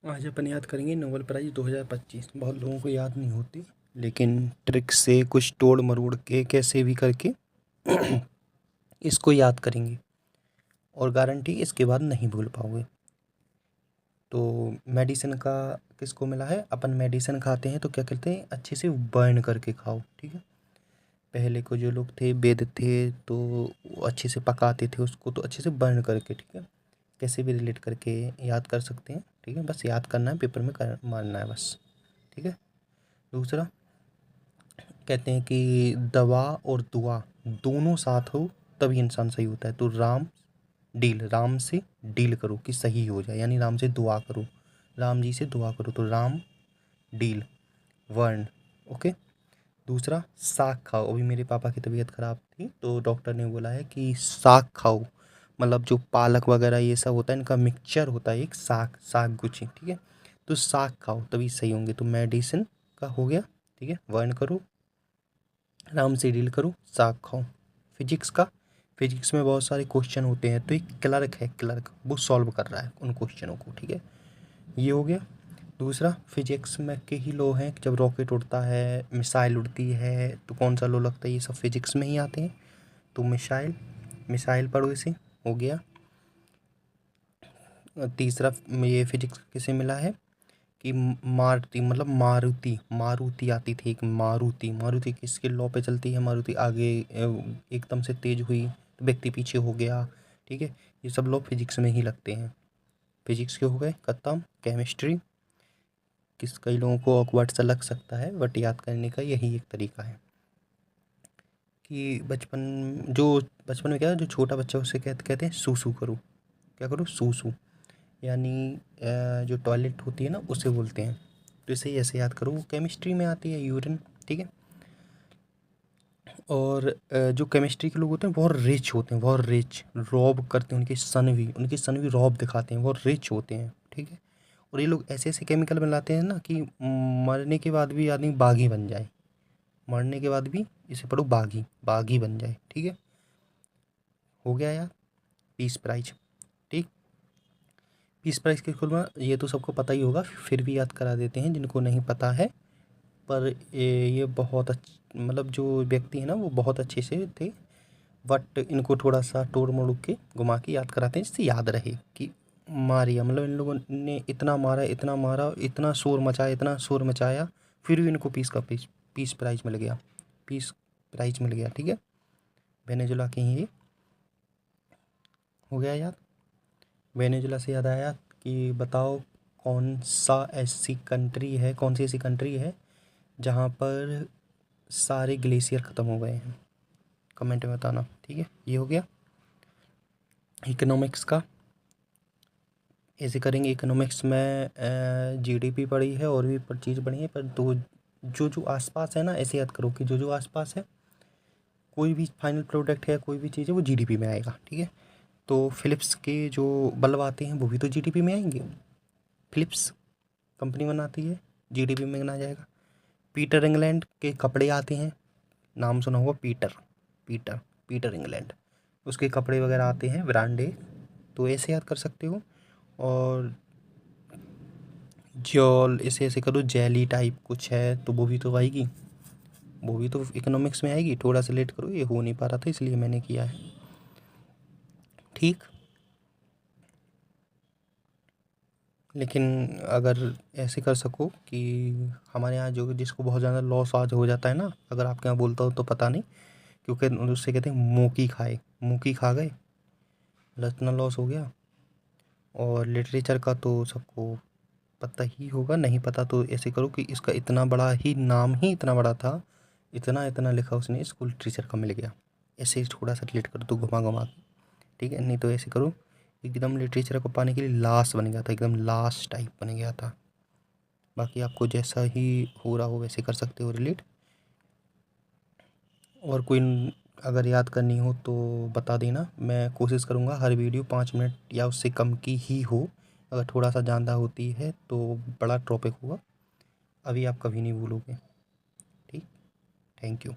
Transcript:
आज अपन याद करेंगे नोबेल प्राइज़ 2025। बहुत लोगों को याद नहीं होती, लेकिन ट्रिक से कुछ तोड़ मरोड़ के कैसे भी करके इसको याद करेंगे और गारंटी इसके बाद नहीं भूल पाओगे। तो मेडिसिन का किसको मिला है? अपन मेडिसिन खाते हैं तो क्या करते हैं, अच्छे से बर्न करके खाओ, ठीक है। पहले को जो लोग थे वेद थे तो वो अच्छे से पकाते थे उसको, तो अच्छे से बर्न करके, ठीक है। कैसे भी रिलेट करके याद कर सकते हैं, ठीक है। बस याद करना है, पेपर में कर मारना है बस, ठीक है। दूसरा कहते हैं कि दवा और दुआ दोनों साथ हो तभी इंसान सही होता है। तो राम से डील करो कि सही हो जाए, यानी राम से दुआ करो, राम जी से दुआ करो, तो राम डील वर्ण, ओके। दूसरा साग खाओ। अभी मेरे पापा की तबीयत ख़राब थी तो डॉक्टर ने बोला है कि साग खाओ, मतलब जो पालक वगैरह ये सब होता है इनका मिक्सचर होता है, एक साग गुची, ठीक है। तो साग खाओ तभी सही होंगे। तो मेडिसिन का हो गया, ठीक है। वर्ण करो, आराम से डील करो, साग खाओ। फिजिक्स का, फिजिक्स में बहुत सारे क्वेश्चन होते हैं, तो एक क्लर्क है, क्लर्क वो सॉल्व कर रहा है उन क्वेश्चनों को, ठीक है। ये हो गया। दूसरा फिजिक्स में के ही लॉ हैं, जब रॉकेट उड़ता है, मिसाइल उड़ती है, तो कौन सा लॉ लगता है, ये सब फिजिक्स में ही आते हैं। तो मिसाइल, मिसाइल पढ़ो इसे, हो गया। तीसरा ये फिजिक्स किसे मिला है कि मारुति, मतलब मारुति, मारुति आती थी एक, मारुति, मारुति किसके लॉ पे चलती है? मारुति आगे एकदम से तेज हुई तो व्यक्ति पीछे हो गया, ठीक है। ये सब लॉ फिजिक्स में ही लगते हैं। फिजिक्स के हो गए खत्म। केमिस्ट्री कई लोगों को ऑकवर्ड सा लग सकता है, बट याद करने का यही एक तरीका है कि बचपन में क्या है, जो छोटा बच्चा उससे कहते हैं सूसू करो, क्या करो, सूसू, यानी जो टॉयलेट होती है ना उसे बोलते हैं। तो इसे ऐसे याद करो, वो केमिस्ट्री में आती है, यूरिन, ठीक है। और जो केमिस्ट्री के लोग होते हैं बहुत रिच होते हैं, बहुत रिच, रॉब करते हैं, उनकी सन भी रॉब दिखाते हैं, बहुत रिच होते हैं, ठीक है। और ये लोग ऐसे ऐसे केमिकल बनाते हैं ना कि मरने के बाद भी आदमी बागी बन जाए, मरने के बाद भी, इसे पढ़ो, बागी, बागी बन जाए, ठीक है। हो गया यार, पीस प्राइज, ठीक। पीस प्राइज के खुल में ये तो सबको पता ही होगा, फिर भी याद करा देते हैं जिनको नहीं पता है। पर ये बहुत मतलब जो व्यक्ति है ना वो बहुत अच्छे से थे, बट इनको थोड़ा सा तोड़ मोड़ के घुमा के याद कराते हैं जिससे याद रहे कि मारिया, मतलब इन लोगों ने इतना मारा, इतना मारा, इतना शोर मचाया, इतना शोर मचाया, फिर भी इनको पीस प्राइज मिल गया, पीस प्राइज मिल गया, ठीक है। वेनेजुला के ही ये हो गया याद। वेनेजुला से याद आया कि बताओ कौन सी ऐसी कंट्री है जहाँ पर सारे ग्लेशियर ख़त्म हो गए हैं? कमेंट में बताना, ठीक है। ये हो गया। इकोनॉमिक्स का ऐसे करेंगे, इकोनॉमिक्स में जीडीपी पढ़ी है और भी पर चीज़ पढ़ी है, पर दो जो जो आसपास है ना, ऐसे याद करो कि जो जो आसपास है, कोई भी फाइनल प्रोडक्ट है, कोई भी चीज़ है, वो जीडीपी में आएगा, ठीक है। तो फिलिप्स के जो बल्ब आते हैं वो भी तो जीडीपी में आएंगे, फिलिप्स कंपनी बनाती है, जीडीपी में गिना जाएगा। पीटर इंग्लैंड के कपड़े आते हैं, नाम सुना होगा, पीटर, पीटर पीटर इंग्लैंड, उसके कपड़े वगैरह आते हैं, ब्रांडे, तो ऐसे याद कर सकते हो। और जॉल, ऐसे ऐसे करो, जेली टाइप कुछ है तो वो भी तो आएगी, वो भी तो इकोनॉमिक्स में आएगी। थोड़ा सा लेट करो, ये हो नहीं पा रहा था इसलिए मैंने किया है, ठीक। लेकिन अगर ऐसे कर सको कि हमारे यहाँ जो जिसको बहुत ज़्यादा लॉस आज हो जाता है ना, अगर आपके यहाँ बोलता हो तो पता नहीं, क्योंकि उससे कहते हैं मूकी खाए, मूकी खा गए, इतना लॉस हो गया। और लिटरेचर का तो सबको पता ही होगा, नहीं पता तो ऐसे करो कि इसका इतना बड़ा ही नाम ही इतना बड़ा था, इतना इतना लिखा उसने, इसको लिटरेचर का मिल गया। ऐसे थोड़ा सा रिलेट करो तो घुमा घुमा के, ठीक है। नहीं तो ऐसे करो, एकदम लिटरेचर को पाने के लिए लाश बन गया था, एकदम लाश टाइप बन गया था। बाकी आपको जैसा ही हो रहा हो वैसे कर सकते हो रिलेट। और कोई अगर याद करनी हो तो बता देना, मैं कोशिश करूँगा हर वीडियो 5 मिनट या उससे कम की ही हो। अगर थोड़ा सा ज़्यादा होती है तो बड़ा टॉपिक होगा, अभी आप कभी नहीं भूलोगे, ठीक। Thank you.